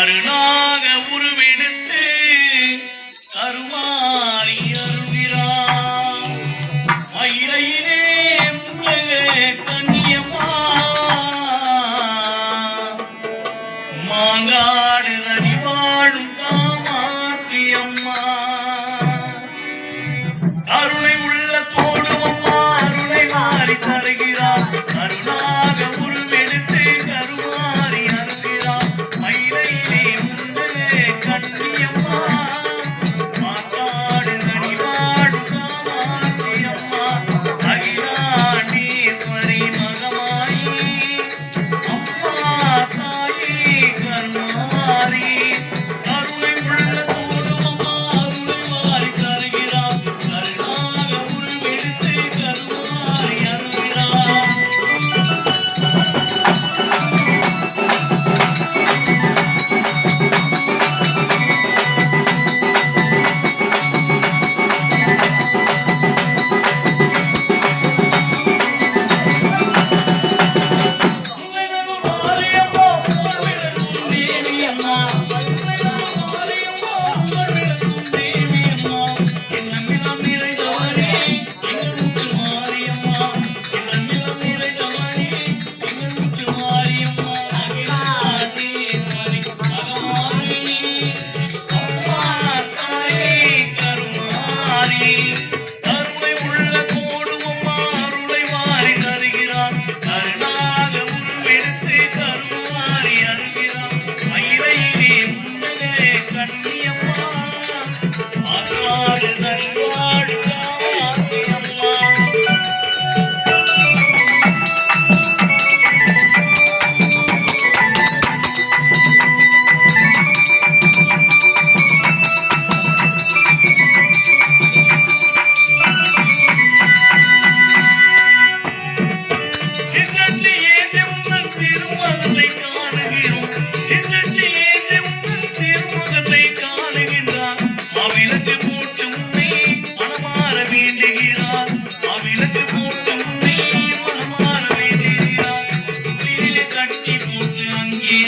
கருணாக உருவெடுத்து கருமாறி அருகிறார். மயிலையிலே கண்ணியம்மா மாங்காடு நதி வாழும் காமாட்சி அம்மா கருணை உள்ள தோடுமம்மா அருளை மாறி தருகிறார். கருணாக உருவெடுத்து கருமாறி அருகிறார். மயிலையிலே முந்தலே கண்ணியம்மா மாங்காடு நதி வாழும் காமாட்சி அம்மா அகிலாண்டீஸ்வரி மகமாயி அம்மா தாயி கருமாரி கருணை உள்ள தோடுமம்மா அருளை மாறி தருகிறார். கருணாக உருவெடுத்து கருமாறி அருகிறார். கருணை உள்ள கோடுமம்மா அருளை மாறி தருகிறார். கருணாக உருவெடுத்து கருமாறி அருகிறார். மயிலையிலே முந்தலே கண்ணியம்மா ஆற்றாடு நல்வாடு காமாட்சி அம்மா திருமுகத்தை காணுகிறோம். திருமுகத்தை காணுகின்றார். அவிளக்கு போட்டு முன்னே மனமாற வேண்டுகிறார். அவிளக்கு போட்டு முன்னே மனமாற வேண்டுகிறார். கட்டி போட்டு அங்கே